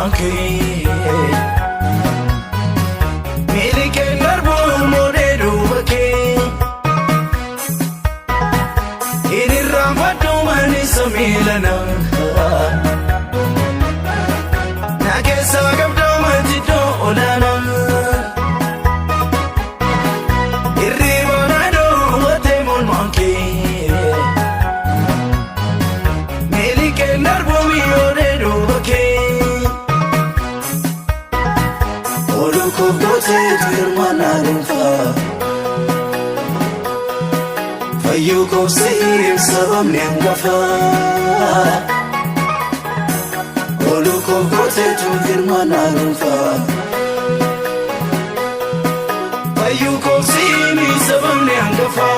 molmanke Milike narbo modedu bake Ini ramadu mani samilana Nakesa gabdo majito olana Irribanado wate molmanke Milike narbo modedu bake Oluko bote firmana rumfa Fayyuko sihir sabam nengafa Oluko bote firmana rumfa Fayyuko sihir sabam nengafa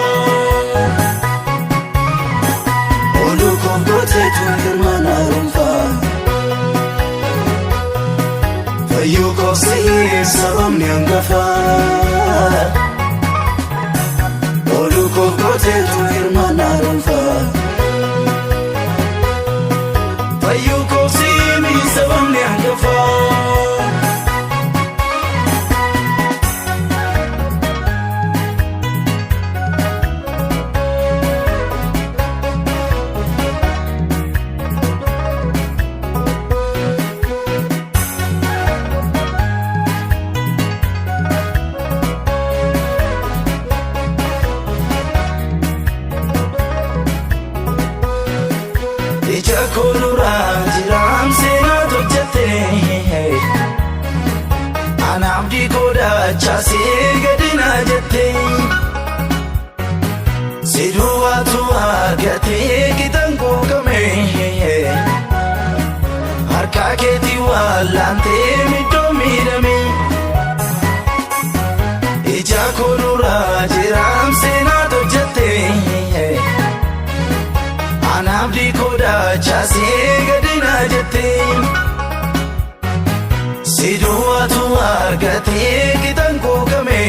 Oluko bote firmana rumfa Fayyuko sihir sabam nengafa Oluko bote firmana rumfa Fayyuko sihir sabam nengafa Kolura jiram sena tojate Anabdi koda chase gadina jate Siduwa tuwa gate kitanko kame Harka keti walante mito mirame Ija kolura jiram sena tojate Anabdi koda chase gadina jate Siduwa tuwa gate kitanko kame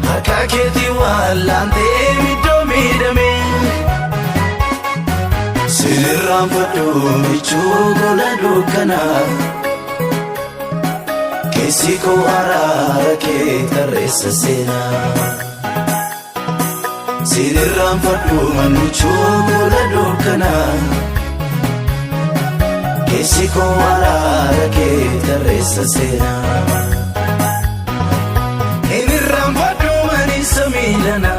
Harka keti walante mito midame Sirram fadu michu gola dukana Kesi ko arara ke taresa sena Sirram fadu manuchu gola dukana Kesi ko arara ke taresa sena Inirram fadu manisa milana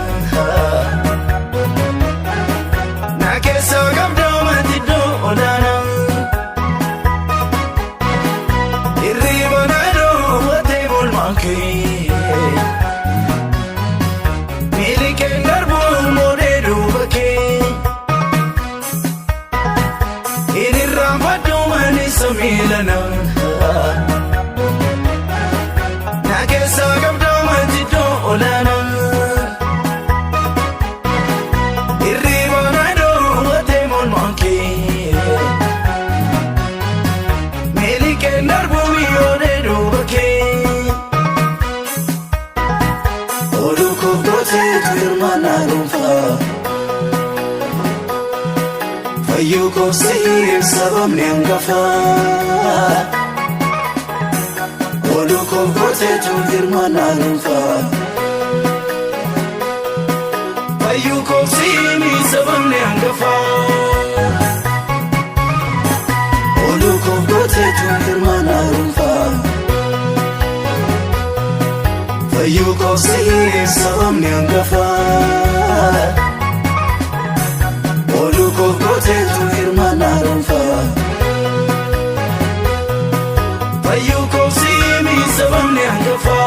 Na kesa gabdo matido odana Irribanado wate molmanke Milike narbo modedu bake Inirram fadu manisa milana Na kesa gabdo matido odana Irribanado wate molmanke Milike narbo modedu bake Oluko bote firmana rumfa Fayyuko sihir sabam nengafa Oluko bote firmana rumfa Fayyuko sihir sabam nengafa Oluko bote firmana rumfa Fayyuko sihir sabam nengafa Oluko bote firmana rumfa Fayyuko sihir sabam nengafa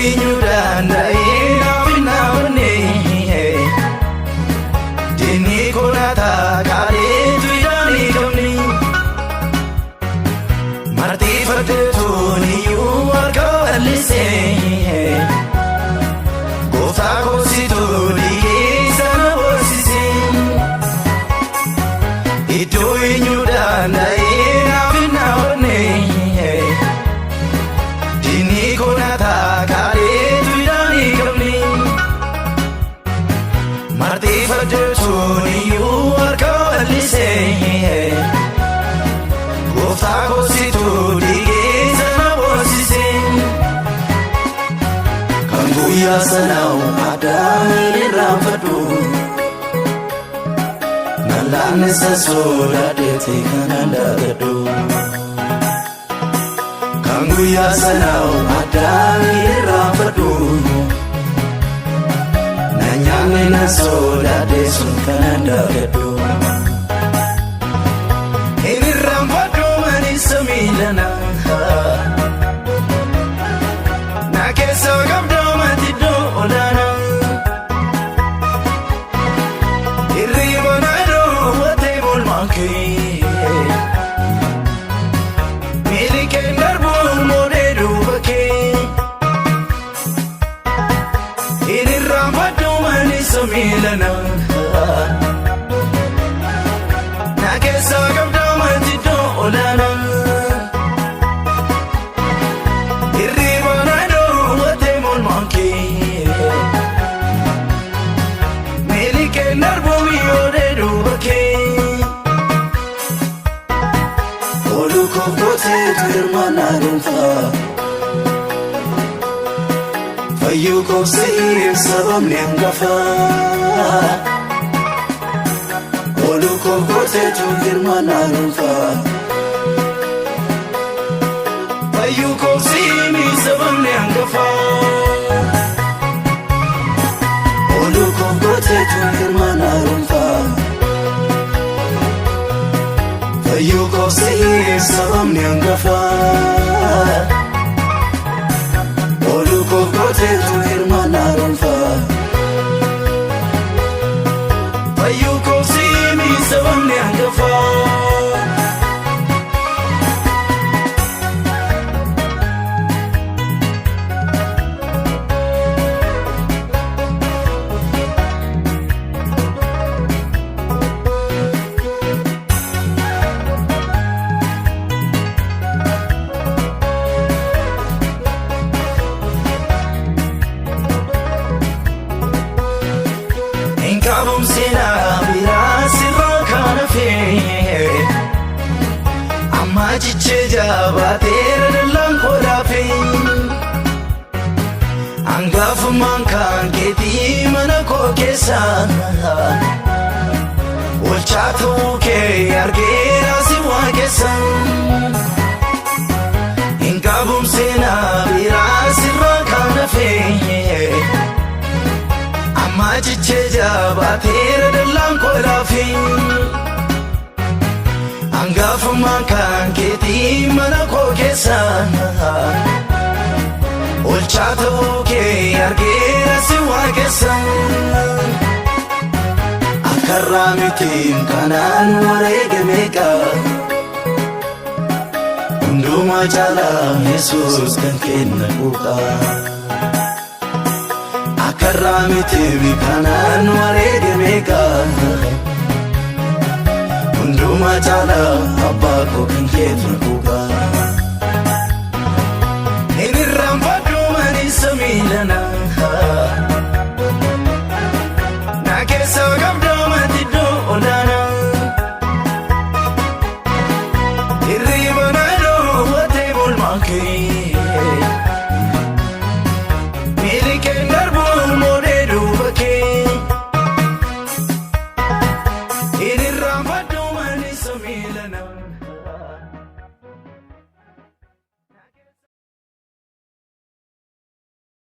Inyudanda ina fina one Dini kolata kare tuidani kamni Marti fate tuni yu arka wallise gooftaa koositu dhiyeessa na boonsise iddoo eenyu danda'ee naaf hin oolne diinni koona taakaalee tuudhaan eegamne martee faddeetuun iyyuu harka wallise gooftaa koositu dhiyeessa na boonsise kan guyyaa sanaa addaan irraanfadhu nalaanessa sodaadheete kanan daagadhu kan guyyaa sanaa addaan irraanfadhu na nyaanne na sodaadhee sun kanan daagadhu hin irraanfadhu manisa miilana na keessa qabdoo matiddoo olaana hirriba naadoo watee bolmaan kee miili kee darbuun moodee duuba kee hin irraanfadhu manisa miilana na keessa qabdoo matiddoo olaana hirriba naadoo watee bolmaan kee miili kee darbuun moodee duuba kee oduu koofooteetu hirmaannaa dhuunfaa fayyuu koofsiif sababni hangafaa oduu koofooteetu hirmaannaa dhuunfaa fayyuu koofsiif sababni hangafaa oduu koofooteetu hirmaannaa dhuunfaa fayyuu koofsiif sababni hangafaa oduu koofooteetu hirmaannaa dhuunfaa fayyuu koofsiif sababni hangafaa Kabumsina biraa sirraa kana fee amma jichee jabaateera dallaan koodhaafee hangafummaan kan keetii mana koo keessa olchaa ta'uu kee argeera si waaqessa hin kabumsina biraa sirraa kana fee amma jichee jabaateera dallaan koodhaafee hangafummaan kan keetii mana koo keessa olchaa ta'uu kee argeera si waaqessa akkarraa mitiin kanaan wareegameeqa hundumaa caalaa Yesuus kan kenna quuqaa akkarraa miti kanaan wareegameeqa hundumaa caalaa abbaa koo kan kenna quuqaa